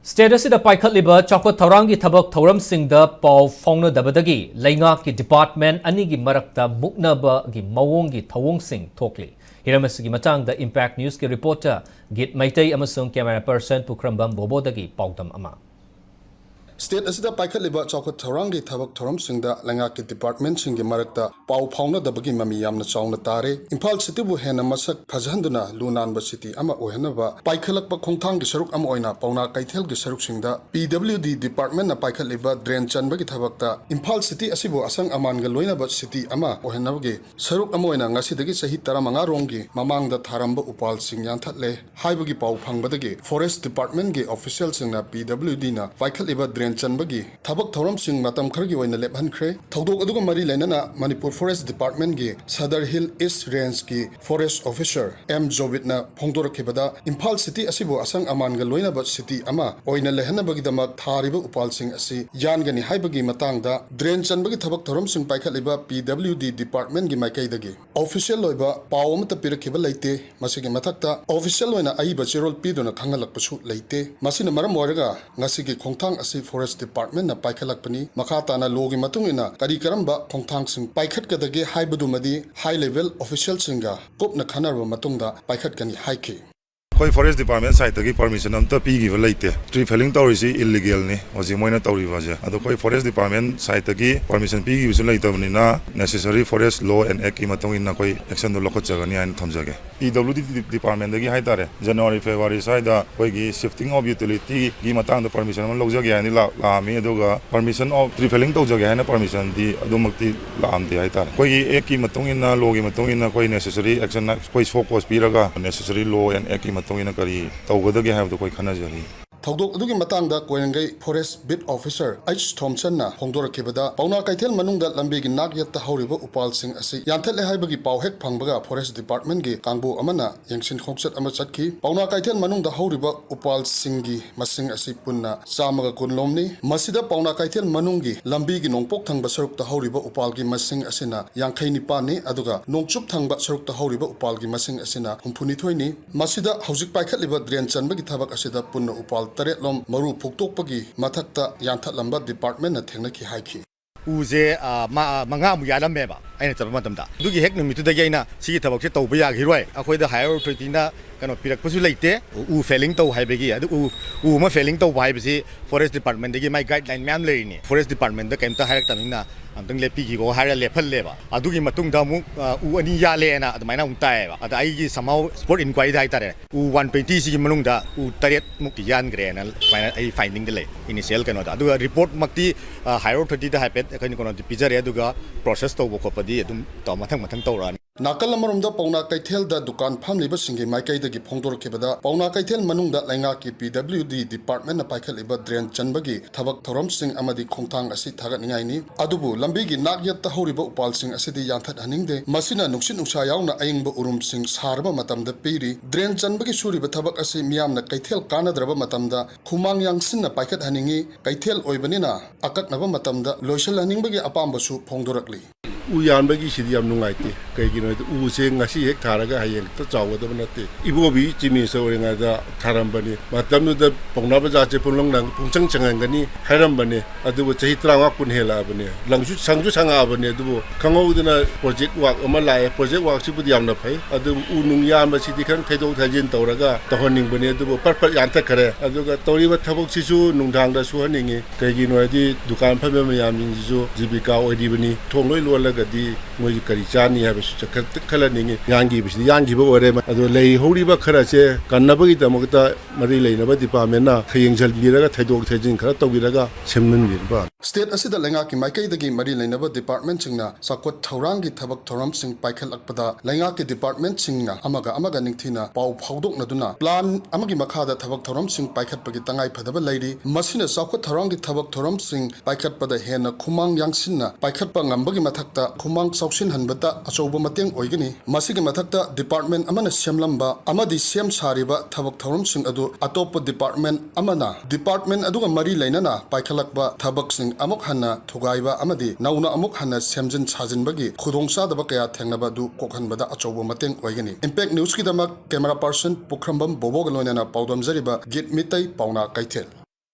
State asida paikhatliba chakot thawrangi thabak thawramsingda paw faonadabadagi Leingakki department Anigi Marakta Muknaba gi mawongi Thawong Thoklakli hiramasigi matangda Impact News ki reporter Git Maitai amasung camera person Pukrambam Bobodagi pawdam ama. State asida paikhatliba chakot thawrangi thabak thawramsingda Leingakki department singi Marakta paw faonadabagi mami yamna chawna tare Imphal city bu hena masak phajhanduna lunanba city ama ohenaba paikhalakpa khongthang gi saruk ama oina pauna kaithel gi saruk singda PWD department na paikhatliba drain chanbagi thabakta Imphal city asibu asang aman ga loinaba city ama ohenabagi saruk ama oina ngasidagi sahi 15 rongi mamangda tharamba upal sing yanthatle haibagi paw phangbadagi forest department gi official singna PWD na paikhatliba drain chanbagi thabak thoram sing matam khargi oina lebhankhre thodok aduga mari lainana Manipur forest department gi Sadar Hill East Range ki forest officer M Jobit na phongdorakhibada Imphal city asibu asang aman ga loinaba city ama oina lehanabagi damak thariba upal sing asi yangani haibagi matangda drain chanbagi thabak thoram sing paikhatliba PWD department gi maikai official loiba pawam ta pirakhiba leite masigi mathakta official oina aiba chirol piduna khangalakpasu leite masina maram oiraga ngasigi khongthang asi forest department na paikhalakpani makhata na logi matungina kari karamba khongthang sing paikhatkadagi haibadumadi high level official singa kopna khanarwa matungda paikhatkani haike Koi forest department side tagi permission amta pigi leite tree felling tawrisi illegal ni oji moina tawri waje ado koi forest department side tagi permission pigi bisu leitabni na necessary forest law and act imatong inna koi action do lokot jagani an thamjage PWD department dagi haitare January February side da koi gi shifting of utility gi matang da permission am logjage ani la mi adoga permission of tree felling tawjage hana permission di adumakti la am di haitare koi gi act imatong inna law gi matong inna koi necessary action na koi focus piraga necessary law and act tongina kari tawgadagi habdo koi khanajali Thodok adugi matangda koyangai forest bit officer H Thompson na hongdorakhibada pauna kaithel manungda lambigi nagyatta hawriba upal sing asi yanthale haibagi pawhek phangbaga forest department gi kangbu amana yengsin khongchat ama chakhi pauna kaithel manungda hawriba upal singi masing asi punna chamaga kunlomni masida pauna kaithel manungi lambigi nongpok thangba sarukta hawriba upal gi masing asina 59 ni aduga nongchup thangba sarukta hawriba upal gi masing asina 63 ni masida hawjik paikhatliba drain chanbagi thabak asida punna upal Taret lom maru phuktokpagi mathakta yanthatlamba department na thengnaki haiki Uze manga mu yalameba aina chaba matamda dugi hek numitu da gaina sigi thabak se tawba ya giroi akoi da higher authority na kano pirak pasu leite u failing taw haibegi adu u ma failing taw haibesi forest department dagi my guideline ma'am leini forest department da kaimta hairak tamina amtang lepi gi go haira lephal leba adugi matung da mu u ani ya le na admaina un taeba ada ai gi somehow sport inquiry dai tare u 120 sigi manung da u taret mukti yan gre na final ai finding de le initial kano da aduga report makti higher authority da haipet kani kono pijare aduga process taw bokopadi adum taw mathang tawran Nakal amarumda pauna kaithel da dukan phamliba singi maikai dagi phongdorakhibada pauna kaithel manungda Leingakki PWD department na paikhatliba drain chanbagi thabak thoram sing amadi khongthang asi thagatningai ni adubu lambigi nagyatta hawriba upal sing asidi yanthat haningde masina nuksin nuksa yauna aingba urum sing sarba matamda piri drain chanbagi suriba thabak asi miyamna kaithel kanadraba matamda khumang yangsinna paikhat haningi kaithel oibanina akaknaba matamda loisal haningbagi apambasu phongdorakli Uyanbagi sidi am nungaite kaigino u se ngasi hek tharaga hayeng ta chawda banate ibobi chimi sorenga da tharambani matamnu da Faonaba jache punlong nang pungchang changangani hairambani adubo chahi 30 kun hela bane langju sanga bane adubo khangowduna project work ama lai project work si budi amna phai adu u nung yamba sidi khang thaidok thajin tawraga tahonning bane adubo parpar yanta khare aduga tawriba thabok sisu nungdang da suhaningi kaigino adi dukan phame mayam jisu jibika oidibani thongloi lola di moi kari chani ha bisu khalani yangi bisu yangi bo ore ado lei horiba khara che kannabagi damagta mari leinaba department na khayengjal biraga thaidok thajin khara tawiraga semnan birba State asida Leingakki maikai dagi mari leinaba department singna sakot thawrangi thabak thoram sing paikhalakpada Leingakki department singna amaga ningthina paw phawdokna duna plan amagi makhada thabak thoram sing paikhatpagi tangai phadaba leiri masina sakot thawrangi thabak thoram sing paikhatpada hena khumang yangsinna paikhatpa ngambagi mathakta khumang sausin hanbata achouba mateng oigani masigi mathakta department amana semlamba amadi sem sariba thabak thoram sing adu atop department amana department aduga mari leinana paikhalakba thabak sing amok hanna thugaiba amadi nauna amok hanna semjin chajinbagi khudongsa daba kaya thengnaba du kokhanbada achouba mateng oigani Impact News ki damak camera person Pukrambam Bobog loinana pawdam jariba Git Mitai Pauna Kaithel